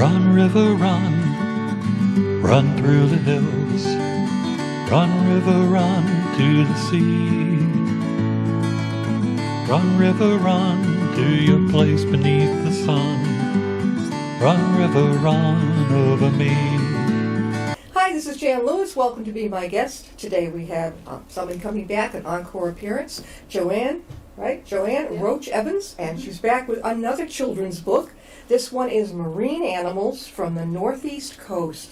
Run, river, run through the hills. Run, river, run to the sea. Run, river, run to your place beneath the sun. Run, river, run over me. Hi, this is Jan Lewis. Welcome to be my guest. Today we have someone coming back, an encore appearance, Joanne, right? Joanne Yeah. Roach Evans, and she's back with another children's book. This one is Marine Animals from the Northeast Coast.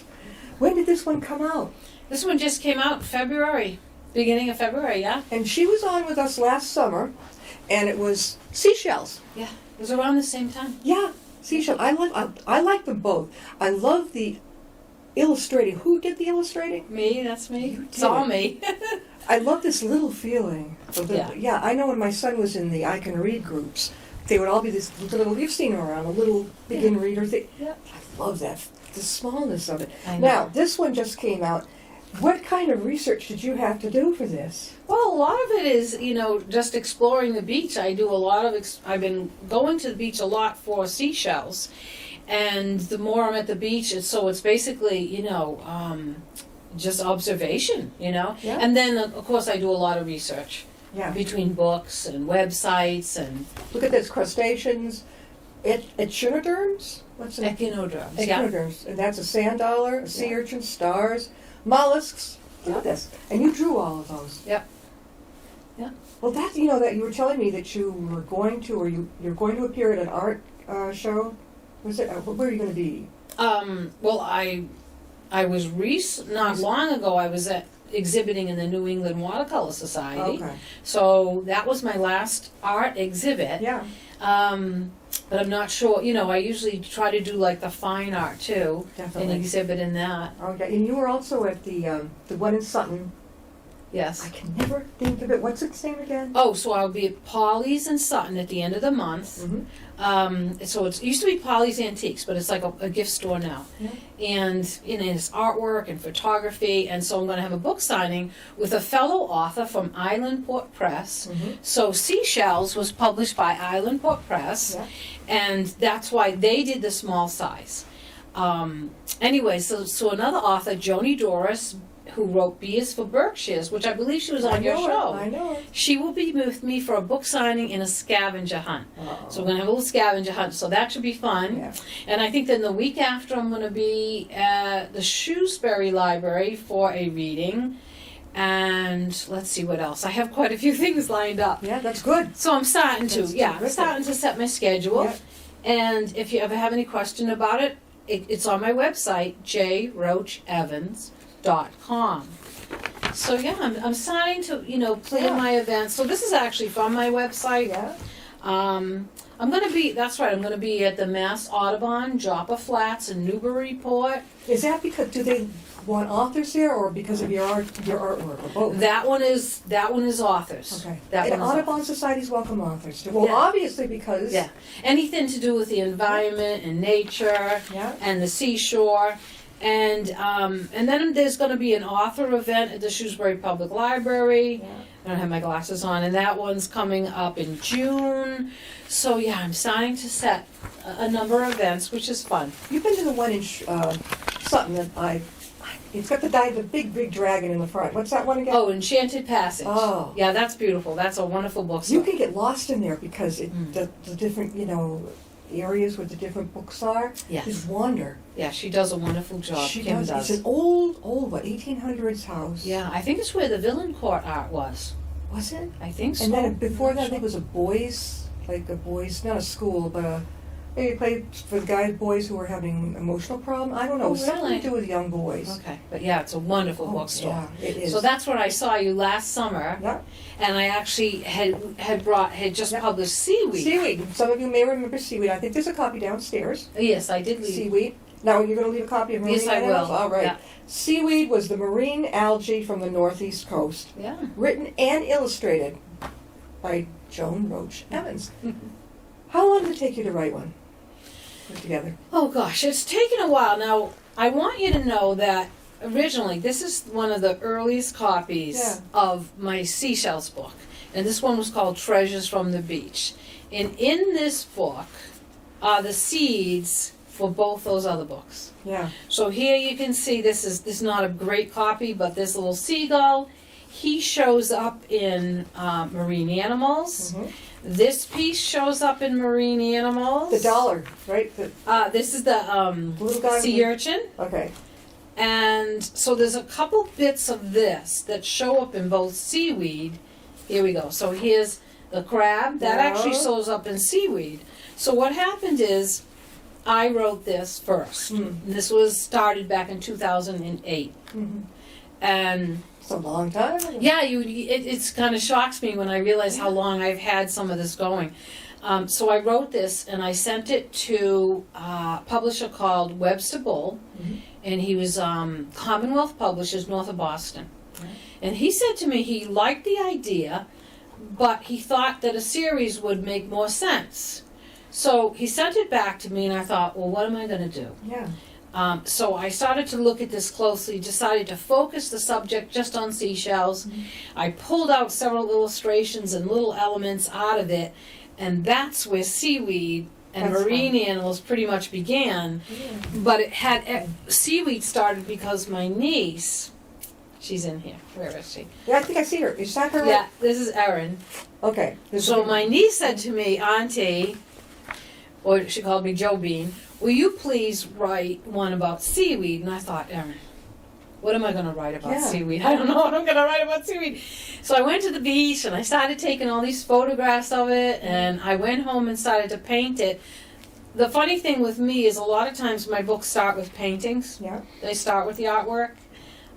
When did this one come out? This one just came out in February, beginning of February, yeah? And she was on with us last summer, and it was Seashells. Yeah, it was around the same time. Yeah, Seashells. I like them both. I love the illustrating. Who did the illustrating? Me, that's me. You It's all did. me. I love this little feeling. Yeah. I know when my son was in the I Can Read groups, they would all be this little, you've seen them around, a little begin reader thing. Yeah. I love that, the smallness of it. I know. Now, this one just came out. What kind of research did you have to do for this? Well, a lot of it is, just exploring the beach. I do a lot of, I've been going to the beach a lot for seashells. And the more I'm at the beach, it's basically, just observation, Yeah. And then, of course, I do a lot of research Yeah. between books and websites and Look at this, crustaceans, echinoderms? What's it? echinoderms. Yeah. Echinoderms, and that's a sand dollar, a sea urchin, stars, mollusks. Look at this. And you drew all of those. Yep. Yeah. Well, that that you were telling me that you were going to, or you're going to appear at an art show. Was it? Where are you going to be? Well, I was not long ago. I was exhibiting in the New England Watercolor Society. Okay. So that was my last art exhibit. Yeah. But I'm not sure. I usually try to do like the fine art too, Definitely. and exhibit in that. Okay. And you were also at the one in Sutton. I Yes. can never think of it. What's its name again? Oh, so I'll be at Polly's in Sutton at the end of the month. Mm-hmm. So it used to be Polly's Antiques, but it's like a gift store now. Yeah. And it's artwork and photography, and so I'm going to have a book signing with a fellow author from Islandport Press. Mm-hmm. So Seashells was published by Islandport Press, Yeah. and that's why they did the small size. Anyway, so another author, Joni Doris, who wrote B is for Berkshires, which I believe she was on your show. I know it. She will be with me for a book signing and a scavenger hunt. Uh-oh. So we're going to have a little scavenger hunt, so that should be fun. Yeah. And I think then the week after I'm going to be at the Shrewsbury Library for a reading. And let's see what else. I have quite a few things lined up. Yeah, that's good. So I'm starting to, That's I'm terrific. starting to set my schedule. Yeah. And if you ever have any question about it, it's on my website, jroachevans.com. So yeah, I'm starting to, plan Yeah. my events. So this is actually from my website. Yeah. I'm going to be at the Mass Audubon, Joppa Flats, and Newburyport. Is that because do they want authors there, or because of your artwork, or both? That one is authors. Okay. That And one is Audubon societies welcome authors too. Well, Yeah. obviously because. Yeah. Anything to do with the environment and nature Yeah. and the seashore. And then there's going to be an author event at the Shrewsbury Public Library. Yeah. I don't have my glasses on, and that one's coming up in June. So yeah, I'm starting to set a number of events, which is fun. You've been to the one in Sutton that it's got the big dragon in the front. What's that one again? Oh, Enchanted Passage. Oh. Yeah, that's beautiful. That's a wonderful book. You can get lost in there because Mm. the different areas where the different books are. Yes. Just wander. Yeah, she does a wonderful job. She Kim does. It's an old 1800s house. Yeah, I think it's where the Villain Court art was. Was it? I think so. And then before that, I Sure. think it was not a school, but maybe played for the boys who were having emotional problem. I don't know, Oh, something really? to do with young boys. Okay, but yeah, it's a wonderful Oh, bookstore. yeah, it is. So that's where I saw you last summer, Yeah. and I actually had just Yeah. published Seaweed. Seaweed. Some of you may remember Seaweed. I think there's a copy downstairs. Yes, I did leave. Seaweed. Now, you're going to leave a copy of Marine Yes, I Animals? will. All right. Yeah. Seaweed was the marine algae from the Northeast Coast, Yeah. written and illustrated by Joan Roach Evans. How long did it take you to write one? Put it together. Oh gosh, it's taken a while. Now, I want you to know that originally, this is one of the earliest copies Yeah. of my Seashells book. And this one was called Treasures from the Beach. And in this book are the seeds for both those other books. Yeah. So here you can see this is not a great copy, but this little seagull, he shows up in marine animals. Mhm. This piece shows up in marine animals. The dollar, right? The This is the little guy. sea urchin. Okay. And so there's a couple bits of this that show up in both seaweed. Here we go. So here's the crab. That actually Yeah. shows up in seaweed. So what happened is I wrote this first. Mm. And this was started back in 2008. Mm-hmm. And It's a long time. yeah, it's kind of shocks me when I realize how long I've had some of this going. So I wrote this and I sent it to a publisher called Webster Bull, Mhm. and he was Commonwealth Publishers north of Boston. Right. And he said to me he liked the idea, but he thought that a series would make more sense. So he sent it back to me, and I thought, well, what am I going to do? Yeah. So I started to look at this closely, decided to focus the subject just on seashells. Mhm. I pulled out several illustrations and little elements out of it, and that's where seaweed and That's marine fun. animals pretty much began. Yeah. But it had seaweed started because my niece, she's in here. Where is she? Yeah, I think I see her. Is that her? Yeah, this is Erin. Okay. This So is- my niece said to me, Auntie, or she called me Joe Bean, will you please write one about seaweed? And I thought, Erin, what am I going to write about Yeah. seaweed? I don't know what I'm going to write about seaweed. So I went to the beach and I started taking all these photographs of it, and I went home and started to paint it. The funny thing with me is a lot of times my books start with paintings. Yeah. They start with the artwork,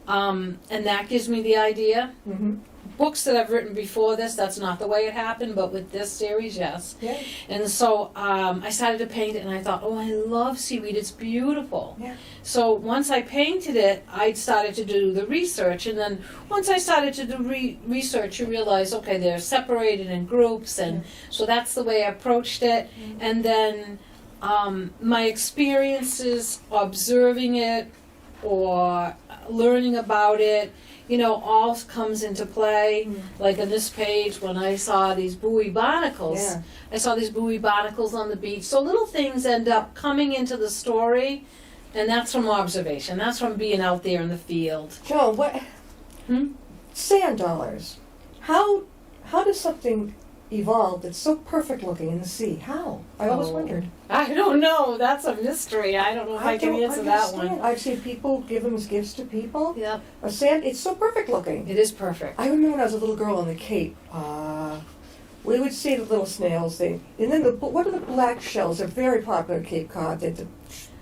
and that gives me the idea. Mm-hmm. Books that I've written before this, that's not the way it happened, but with this series, yes. Yeah. And so I started to paint it, and I thought, oh, I love seaweed, it's beautiful. Yeah. So once I painted it, I started to do the research, and then once I started to do research, you realize, okay, they're separated in groups, and so that's the way I approached it. And then my experiences observing it or learning about it, you know, all comes into play. Like on this page, when I saw these buoy barnacles, Yeah. I saw these buoy barnacles on the beach. So little things end up coming into the story, and that's from observation. That's from being out there in the field. Joe, what? Hmm? Sand dollars. How does something evolve that's so perfect looking in the sea? How? I always Oh. wondered. I don't know. That's a mystery. I don't know if I can don't answer that understand. one. I've seen people give them as gifts to people. Yep, A sand, it's so perfect looking. it is perfect. I remember when I was a little girl on the Cape, we would see the little snails. And then what are the black shells? They're very popular at Cape Cod.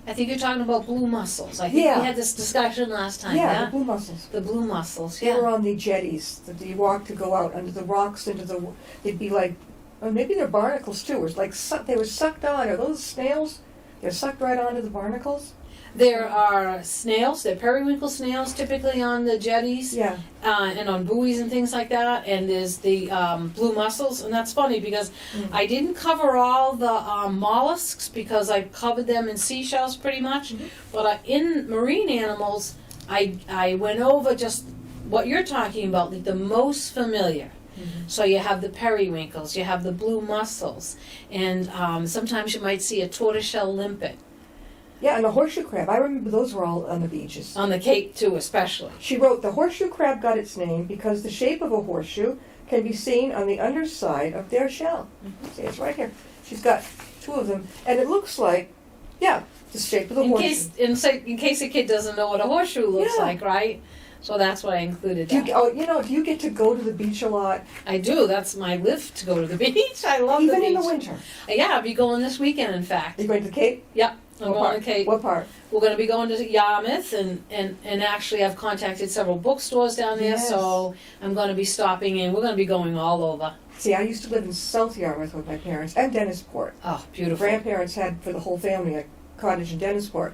I think you're talking about blue mussels. I think Yeah. we had this discussion last time, yeah, yeah? the blue mussels. The blue mussels, They were yeah. on the jetties. You walk to go out under the rocks they'd be like, or maybe they're barnacles too. It was like they were sucked on. Are those snails? They're sucked right onto the barnacles. There are snails, they're periwinkle snails typically on the jetties. Yeah. And on buoys and things like that, and there's the blue mussels, and that's funny because I didn't cover all the mollusks because I covered them in seashells pretty much, but in marine animals, I went over just what you're talking about, like the most familiar. So you have the periwinkles, you have the blue mussels, and sometimes you might see a tortoiseshell limpet. Yeah, and the horseshoe crab. I remember those were all on the beaches. On the Cape too, especially. She wrote, the horseshoe crab got its name because the shape of a horseshoe can be seen on the underside of their shell. See, it's right here. She's got two of them, and it looks like, yeah, the shape of the horseshoe. In case a kid doesn't know what a horseshoe looks Yeah. like, right? So that's why I included Do that. do you get to go to the beach a lot? I do. That's my lift to go to the beach. I love Even the beach. in the winter? Yeah, I'll be going this weekend. In fact. Are you going to the Cape? Yep, I'm What going part? to Cape. What part? We're going to be going to Yarmouth, and actually I've contacted several bookstores down there, Yes. so I'm going to be stopping in. We're going to be going all over. See, I used to live in South Yarmouth with my parents and Dennisport. Oh, beautiful. Grandparents had for the whole family a cottage in Dennisport.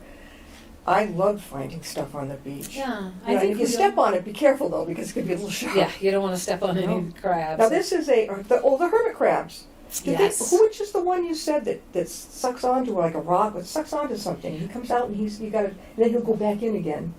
I loved finding stuff on the beach. Yeah, You know, and if you step on it, be careful though, because it could be a little sharp. Yeah, you don't want to step on No. any crabs. Now this is the hermit crabs. Yes. Which is the one you said that sucks onto like a rock, or sucks onto something? He comes out and and then he'll go back in again.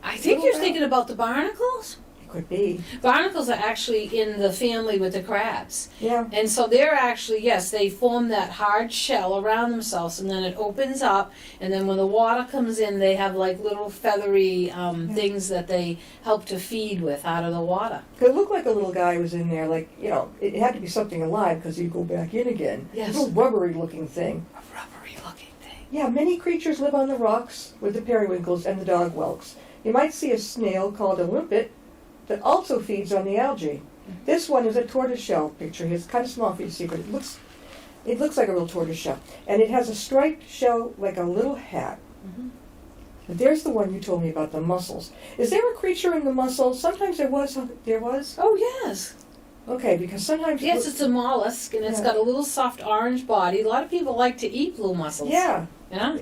I think Little you're crab. thinking about the barnacles. It Could be. Barnacles are actually in the family with the crabs. Yeah. And so they're actually, yes, they form that hard shell around themselves, and then it opens up, and then when the water comes in, they have like little feathery things that they help to feed with out of the water. It looked like a little guy was in there, like, you know, it had to be something alive because he'd go back in again. Yes. A little rubbery looking thing. A rubbery looking thing. Yeah, many creatures live on the rocks with the periwinkles and the dog whelks. You might see a snail called a limpet that also feeds on the algae. This one is a tortoiseshell picture. It's kind of small for you to see, but it looks like a real tortoiseshell. And it has a striped shell like a little hat. Mm-hmm. And there's the one you told me about, the mussels. Is there a creature in the mussels? Sometimes there was. There was? Oh, yes. Okay, because sometimes... Yes, it's a mollusk, and it's got a little soft orange body. A lot of people like to eat blue mussels. Yeah. Yeah?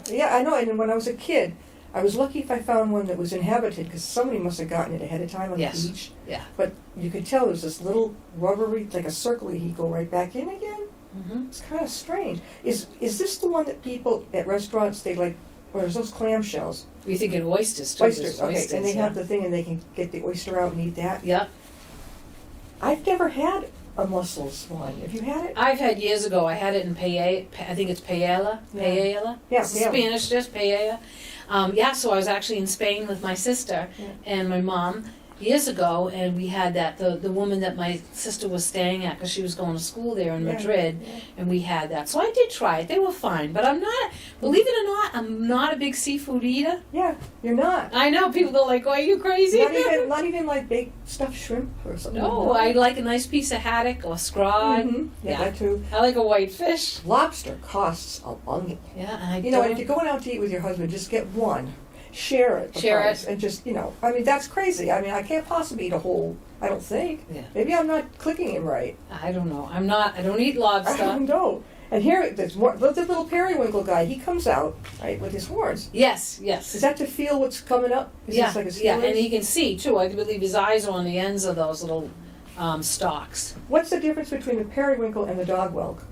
Yeah, I know. And when I was a kid, I was lucky if I found one that was inhabited because somebody must have gotten it ahead of time on the beach. Yeah. But you could tell it was this little rubbery, like a circle, he'd go right back in again. Mm-hmm. It's kind of strange. Is this the one that people at restaurants, they like, or is those clam shells? We think in oysters, too. Oysters, There's okay. And they have the thing and they can get the oyster out and eat that. Yeah. I've never had a mussels one. Have you had it? I've had years ago. I had it in I think it's paella. Yeah. Paella. Yeah, Spanish dish, paella. So I was actually in Spain with my sister and my mom years ago, and we had that, the woman that my sister was staying at, because she was going to school there in Madrid, and we had that. So I did try it. They were fine, but I'm not, believe it or not, I'm not a big seafood eater. Yeah, you're not. I know, people go like, oh, are you crazy? Not even like baked stuffed shrimp or something. No, I like a nice piece of haddock or scrod. Mm-hmm. Yeah, that too. I like a white fish. Lobster costs a bundle. Yeah, and I You know, and if you're going out to eat with your husband, just get one. Share it. And just, you know, I mean, that's crazy. I mean, I can't possibly eat a whole, I don't think. Yeah. Maybe I'm not clicking him right. I don't know. I don't eat lobster. I don't know. And here, there's more, look at the little periwinkle guy. He comes out, right, with his horns. Yes. Is that to feel what's coming up? Is this like a and he can see, too. I believe his eyes are on the ends of those little stalks. What's the difference between the periwinkle and the dog whelk?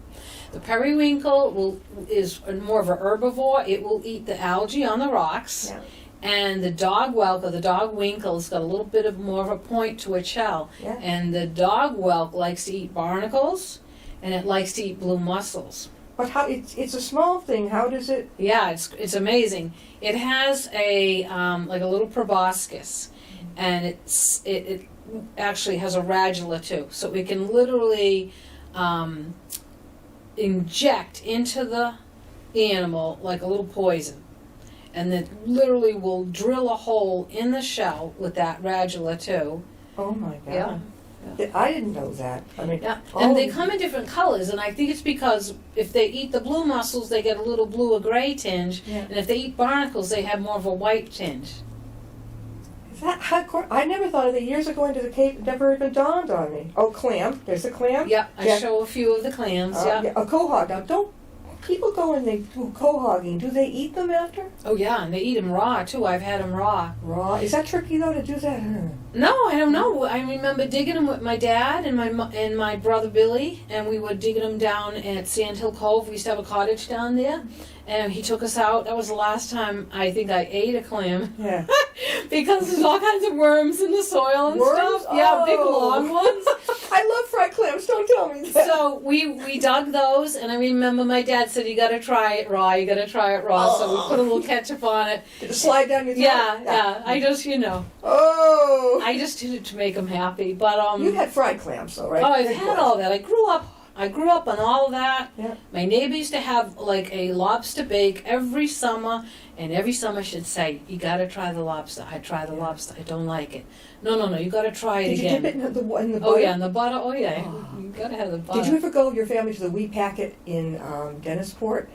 The periwinkle is more of an herbivore. It will eat the algae on the rocks. Yeah. And the dog whelk or the dog winkle has got a little bit of more of a point to its shell. Yeah. And the dog whelk likes to eat barnacles, and it likes to eat blue mussels. But how? It's a small thing. How does it? Yeah, it's amazing. It has a like a little proboscis, and it actually has a radula too, so it can literally inject into the animal like a little poison, and it literally will drill a hole in the shell with that radula too. Oh my God. Yeah. I didn't know that. I mean, Yeah, and they come in different colors, and I think it's because if they eat the blue mussels, they get a little blue or gray tinge, and if they eat barnacles, they have more of a white tinge. Is that hardcore? I never thought of it years ago into the Cape. It never even dawned on me. Oh, clam. There's a clam. Yeah, I show a few of the clams. Yeah. A quahog. Now, don't people go and they do quahogging? Do they eat them after? Oh yeah, and they eat them raw too. I've had them raw. Raw? Is that tricky though to do that? No, I don't know. I remember digging them with my dad and my brother Billy, and we were digging them down at Sand Hill Cove. We used to have a cottage down there, and he took us out. That was the last time I think I ate a clam. Yeah. Because there's all kinds of worms in the soil and Worms? stuff. Yeah, big Oh. long ones. I love fried clams. Don't tell me that. So we dug those, and I remember my dad said, you got to try it raw. You got to try it raw. So we put a little ketchup on it. Did it slide down your throat? Yeah. I just, Oh. I just did it to make them happy. But You had fried clams, though, right? Oh, I've had all that. I grew up on all of that. Yeah. My neighbor used to have like a lobster bake every summer, and every summer she'd say, you got to try the lobster. I try the lobster. I don't like it. No, you got to try it Did again. you dip it in the butter? Oh yeah, and the butter. Oh yeah, you got to have the butter. Did you ever go with your family to the Wee Packet in Dennisport?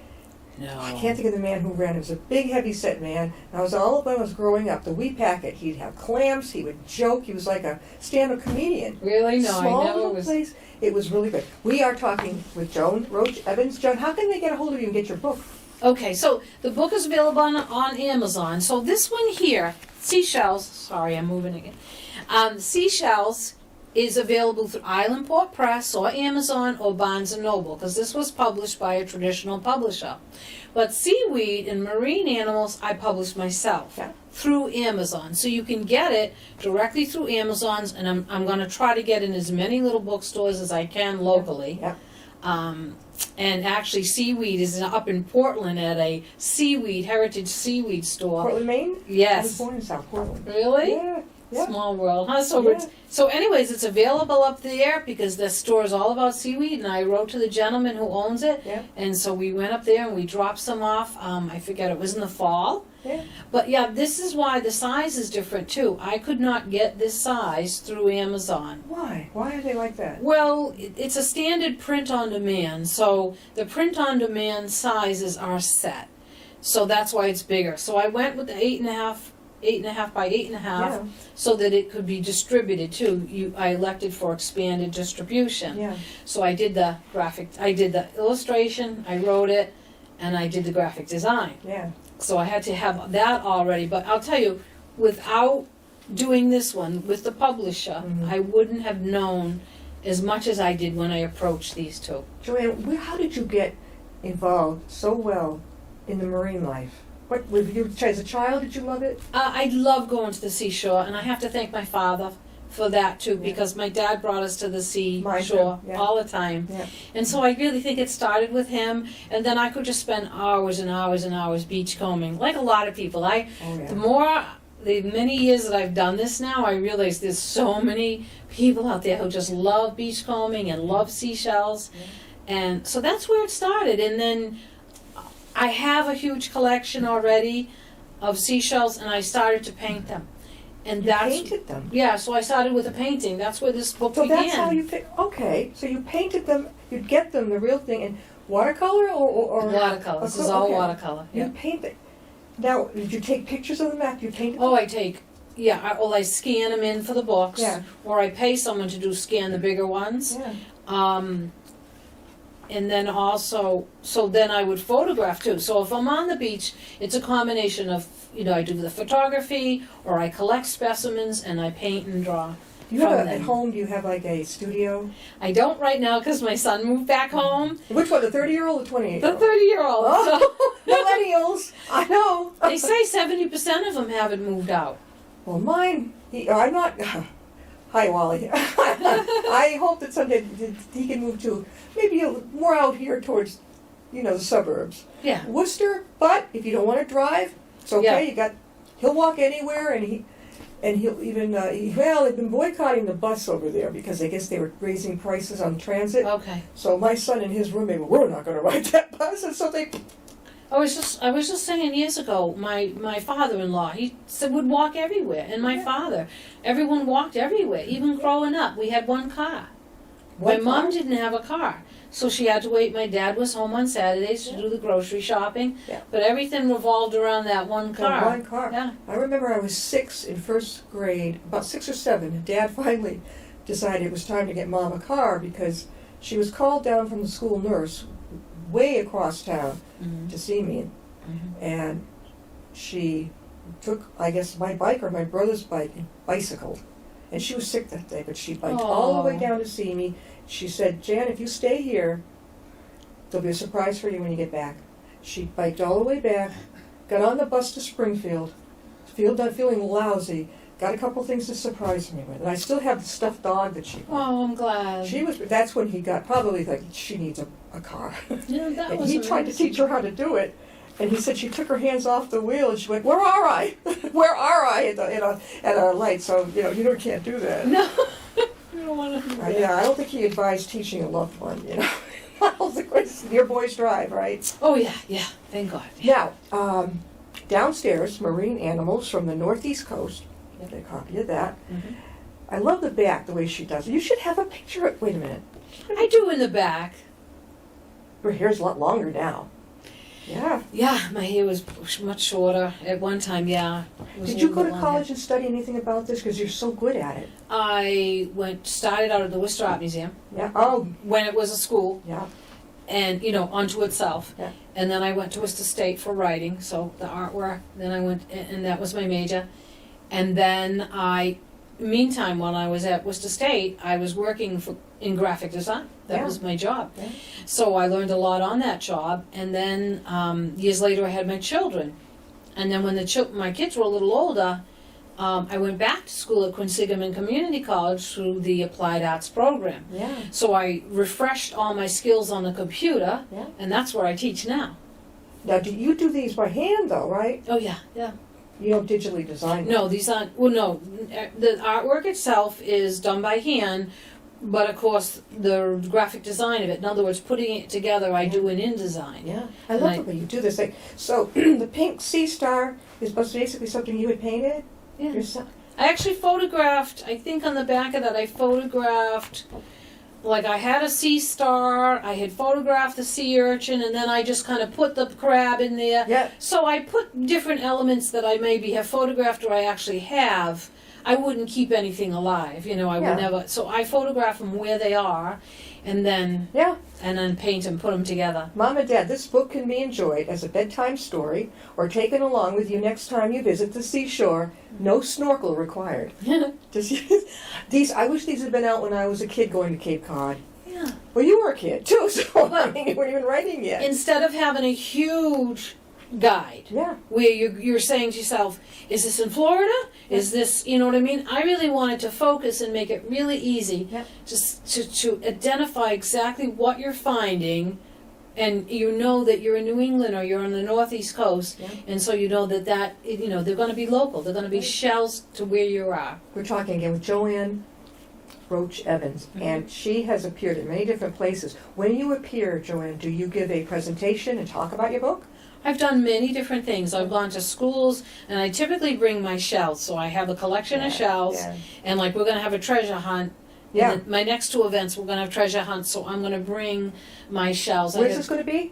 No. I can't think of the man who ran it. It was a big, heavy-set man. And I was all when I was growing up. The Wee Packet. He'd have clams. He would joke. He was like a stand-up comedian. Really? No, Small I never little was. place. It was really good. We are talking with Joan Roach Evans. Joan, how can they get a hold of you and get your book? Okay, so the book is available on Amazon. So this one here, Seashells. Sorry, I'm moving again. Seashells is available through Islandport Press or Amazon or Barnes & Noble, because this was published by a traditional publisher. But Seaweed and Marine Animals, I published myself. Yeah. through Amazon. So you can get it directly through Amazon's, and I'm going to try to get in as many little bookstores as I can locally. Yep. And actually, Seaweed is up in Portland at a Seaweed, Heritage Seaweed store. Portland, Maine? I was Yes. born in South Portland. Really? Yeah. Yeah. Small world, huh? So, Yeah. so anyways, it's available up there because the store is all about seaweed, and I wrote to the gentleman who owns it, Yeah. and so we went up there and we dropped some off. I forget, it was in the fall. Yeah. But yeah, this is why the size is different too. I could not get this size through Amazon. Why? Why are they like that? Well, it's a standard print on demand, so the print on demand sizes are set. So that's why it's bigger. So I went with the 8.5 by 8.5, Yeah. so that it could be distributed too. I elected for expanded distribution. Yeah. So I did the illustration, I wrote it, and I did the graphic design. Yeah. So I had to have that already. But I'll tell you, without doing this one with the publisher, Mhm. I wouldn't have known as much as I did when I approached these two. Joanne, how did you get involved so well in the marine life? What, were you, as a child, did you love it? I love going to the seashore, and I have to thank my father for that too, Yeah. because my dad brought us to the Mine too, seashore yeah. all the time. Yeah. And so I really think it started with him, and then I could just spend hours and hours and hours beachcombing, like a lot of people. Oh, yeah. The many years that I've done this now, I realize there's so many people out there who just love beachcombing and love seashells. Yeah. And so that's where it started. And then I have a huge collection already of seashells, and I started to paint them. And You painted them? Yeah, so I started with a painting. That's where this book So began. that's how you okay, so you painted them, you'd get them, the real thing, in watercolor or Watercolor. This is all okay. watercolor. You Yeah. paint it. Now, did you take pictures of them after you painted Oh, them? I scan them in for the books, Yeah. or I pay someone to scan the bigger ones. Yeah. And then also, so then I would photograph too. So if I'm on the beach, it's a combination of, I do the photography, or I collect specimens, and I paint and draw. You have from at them. home, do you have like a studio? I don't right now because my son moved back home. Which one, the 30-year-old or the 28-year-old? The 30-year-old. Oh, millennials, I know. They say 70% of them haven't moved out. Well, mine, I'm not, hi Wally. I hope that someday he can move to maybe more out here towards, the suburbs. Yeah. Worcester, but if you don't want to drive, it's okay. Yeah. He'll walk anywhere, and he'll even, they've been boycotting the bus over there because I guess they were raising prices on transit. Okay. So my son and his roommate we're not going to ride that bus, and so they. I was just saying years ago, my father-in-law, he would walk everywhere, and my father, everyone walked everywhere. Even growing up, we had one car. My mom didn't have a car, so she had to wait. My dad was home on Saturdays to do the grocery shopping, Yeah. but everything revolved around that one car. That one car. Yeah. I remember I was 6 in first grade, about 6 or 7, and Dad finally decided it was time to get Mom a car because she was called down from the school nurse way across town Mm-hmm. to see me, Mm-hmm. and she took, I guess, my bike or my brother's bike and bicycled. And she was sick that day, but she biked all the way Aw. down to see me. She said, Jan, if you stay here, there'll be a surprise for you when you get back. She biked all the way back, got on the bus to Springfield, feeling lousy, got a couple things to surprise me with. And I still have the stuffed dog that she bought. Oh, I'm glad. That's when he got, probably like, she needs a car. Yeah, that And was he tried to amazing. teach her how to do it. And he said she took her hands off the wheel and she went, where are I? Where are I at a light? So, you can't do that. No, you don't want to do that. Yeah, I don't think he advised teaching a loved one, I don't think it's your boys drive, right? Oh yeah, thank God. Yeah. Now, downstairs, marine animals from the northeast coast. Get a copy of that. Mhm. I love the back, the way she does it. You should have a picture of, wait a minute. I do in the back. Her hair's a lot longer now. Yeah. Yeah, my hair was much shorter at one time. Yeah. It was Did a you little go bit to longer. college and study anything about this? Because you're so good at it. I started out at the Worcester Art Museum Yeah. Oh, when it was a school, yeah. and unto itself. Yeah. And then I went to Worcester State for writing, so the artwork. Then I went, and that was my major. And then meantime, when I was at Worcester State, I was working in graphic design. That Yeah. was my job. Yeah. So I learned a lot on that job. And then years later, I had my children. And then when my kids were a little older, I went back to school at Quinsigamond Community College through the Applied Arts program. Yeah. So I refreshed all my skills on the computer, Yeah. and that's where I teach now. Now, do you do these by hand though, right? Oh yeah, yeah. You don't digitally design them? No, these aren't. Well, no, the artwork itself is done by hand, but of course the graphic design of it. In other words, putting it together, I do in InDesign. Yeah, I And love I- the way you do this thing. So the pink sea star is basically something you had painted Yeah. yourself. I actually photographed. I think on the back of that, I photographed. Like I had a sea star, I had photographed the sea urchin, and then I just kind of put the crab in there. Yeah. So I put different elements that I maybe have photographed or I actually have. I wouldn't keep anything alive, you know, I Yeah. would never. So I photograph them where they are, and then Yeah. paint them, put them together. Mom and Dad, this book can be enjoyed as a bedtime story or taken along with you next time you visit the seashore. No snorkel required. Just these. I wish these had been out when I was a kid going to Cape Cod. Yeah. Well, you were a kid too, so I mean, you weren't even writing yet. Instead of having a huge guide Yeah. where you're saying to yourself, is this in Florida? Is this, you know what I mean? I really wanted to focus and make it really easy Yeah. just to identify exactly what you're finding, and you know that you're in New England or you're on the northeast coast, Yeah. and so you know that you know they're going to be local. They're going to be Right. shells to where you are. We're talking again with Joanne Roach Evans, Mhm. and she has appeared in many different places. When you appear, Joanne, do you give a presentation and talk about your book? I've done many different things. I've gone to schools, and I typically bring my shells. So I have a collection of shells, Yeah. and like we're going to have a treasure hunt. Yeah. And my next two events, we're going to have treasure hunts, so I'm going to bring my shells. Where's this going to be?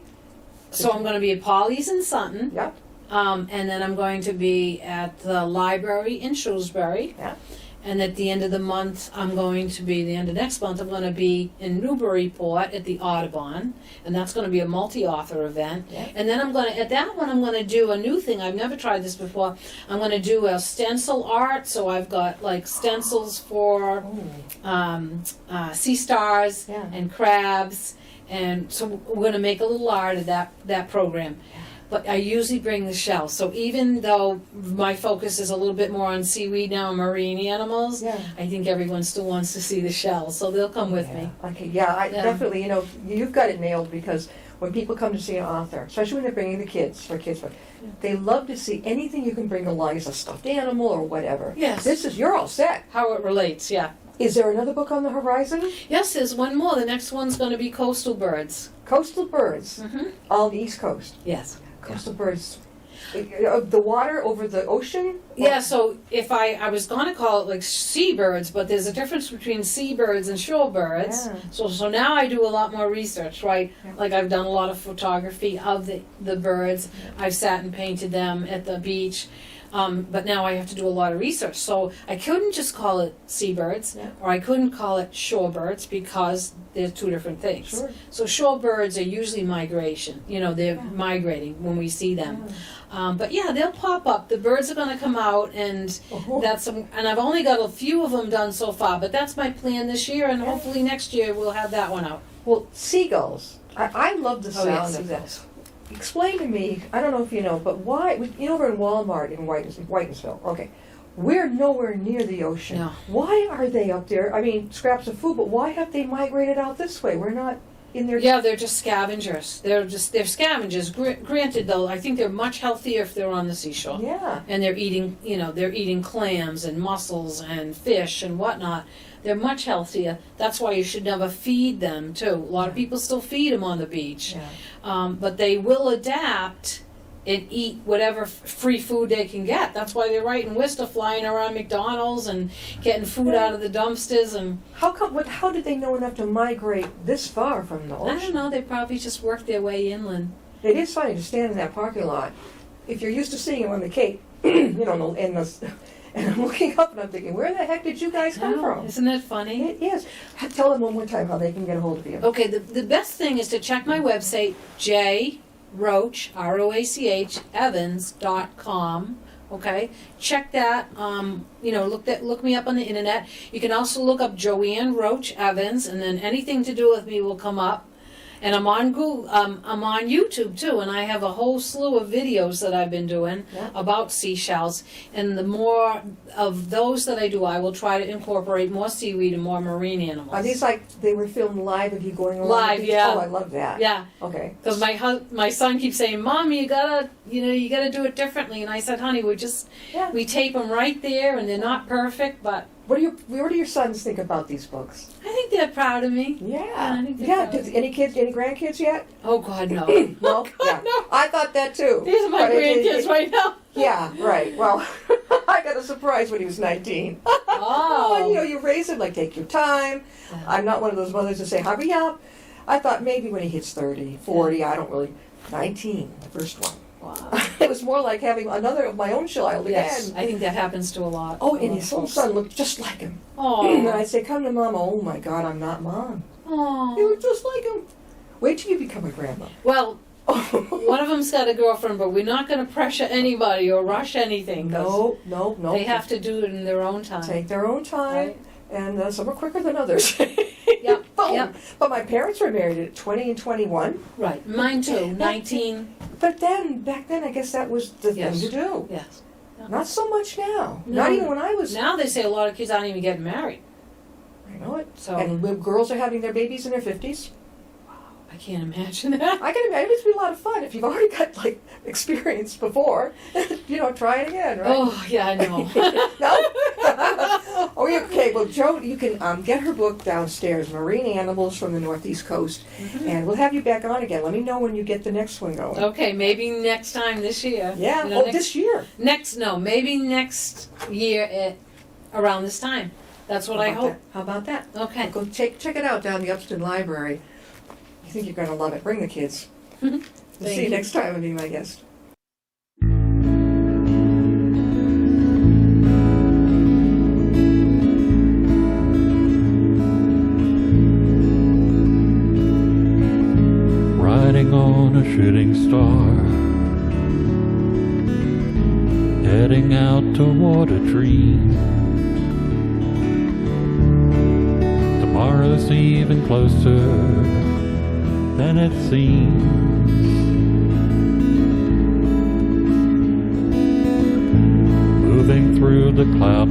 So I'm going to be at Polly's in Sutton, Yep. and then I'm going to be at the library in Shrewsbury. Yeah. And at the end of the month, the end of next month, I'm going to be in Newburyport at the Audubon, and that's going to be a multi-author event. Yeah. And then I'm going to, at that one, I'm going to do a new thing. I've never tried this before. I'm going to do a stencil art, so I've got like stencils for sea stars Yeah. and crabs, and so we're going to make a little art of that program. But I usually bring the shell. So even though my focus is a little bit more on seaweed now and marine animals, Yeah. I think everyone still wants to see the shells, so they'll come with me. Okay, yeah, I Yeah. definitely, you've got it nailed, because when people come to see an author, especially when they're bringing the kids, but they love to see anything you can bring alive, as a stuffed animal or whatever. Yes. You're all set. How it relates, yeah. Is there another book on the horizon? Yes, there's one more. The next one's going to be coastal birds. Coastal birds, Mm-hmm. all the East Coast. Yes. Coastal birds. The water over the ocean? Yeah, so if I was going to call it like seabirds, but there's a difference between seabirds and shorebirds. Yeah. So now I do a lot more research, right? Yeah. Like I've done a lot of photography of the birds. I've sat and painted them at the beach. But now I have to do a lot of research. So I couldn't just call it seabirds, Yeah. or I couldn't call it shorebirds, because they're two different things. Sure. So shorebirds are usually migration. They're Yeah. migrating when we see them. But yeah, they'll pop up. The birds are going to come out, and Oh. and I've only got a few of them done so far. But that's my plan this year, and Yeah. hopefully next year we'll have that one out. Well, seagulls. I love the Oh, sound yeah, of seagulls. this. Explain to me, I don't know if you know, but why, over in Walmart in Whitensville, okay, we're nowhere near the ocean. No. Why are they up there? I mean, scraps of food, but why have they migrated out this way? We're not in their... Yeah, they're just scavengers. They're scavengers. Granted, though, I think they're much healthier if they're on the seashore. Yeah. And they're eating clams and mussels and fish and whatnot. They're much healthier. That's why you should never feed them too. A lot of people still feed them on the beach, but they will adapt and eat whatever free food they can get. That's why they're right in Worcester, flying around McDonald's and getting food out of the dumpsters. And How did they know enough to migrate this far from the I ocean? don't know. They probably just worked their way inland. It is funny to stand in that parking lot. If you're used to seeing them on the Cape, and I'm looking up and I'm thinking, where the heck did you guys come from? Isn't that funny? It is. Tell them one more time how they can get a hold of you. Okay, the best thing is to check my website, Roach, ROACH, Evans.com. Okay, check that. Look me up on the internet. You can also look up Joanne Roach Evans, and then anything to do with me will come up. And I'm on Google, I'm on YouTube too, and I have a whole slew of videos that I've been doing Yeah. about seashells. And the more of those that I do, I will try to incorporate more seaweed and more marine animals. Are these like they were filmed live of you going along? Live, the beach? yeah. Oh, I love that. Yeah, Okay. because my son keeps saying, "Mom, you gotta do it differently." And I said, "Honey, Yeah. we tape them right there, and they're not perfect, but What do your sons think about these books? I think they're proud of me." Yeah. I think they're Yeah. proud. Any kids? Any grandkids yet? Oh God, no. No. Yeah. no. I thought that too. These are my But grandkids right now. Yeah. Right. Well, I got a surprise when he was 19. Oh. You raise him like take your time. Yeah. I'm not one of those mothers that say hurry up. I thought maybe when he hits 30, 40, I don't really. 19, the first one. Wow. It was more like having another of my own child Yes, again. I think that happens to a lot. Oh, and his little son looked just like him. Oh. And I'd say, come to Mom. Oh my God, I'm not Mom. You Oh. look just like him. Wait till you become a grandma. Well, one of them's got a girlfriend, but we're not going to pressure anybody or rush anything. 'Cause No. They have to do it in their own time. Take their own time, Right. and some are quicker than others. Yep, Boom. yep. But my parents were married at 20 and 21. Right. Mine too. 19. But back then, I guess that was the Yes. thing to do. Yes. Not so much now. No. Not even when I was. Now they say a lot of kids aren't even getting married. I know it. So And when girls are having their babies in their 50s. I can't imagine that. I can imagine it's be a lot of fun if you've already got like experience before. Try it again, right? Oh yeah, I know. No? Oh, yeah, okay. Well, Joe, you can get her book downstairs, Marine Animals from the Northeast Coast, and we'll have you back on again. Let me know when you get the next one going. Okay, maybe next time this year. Yeah. You know, This year. maybe next year at around this time. That's what I hope. How about that? Okay. Go check it out down the Upston Library. I think you're going to love it. Bring the kids. We'll Thank see you you. next time and be my guest. Riding on a shooting star, heading out toward a dream. Tomorrow's even closer than it seems. Moving through the cloud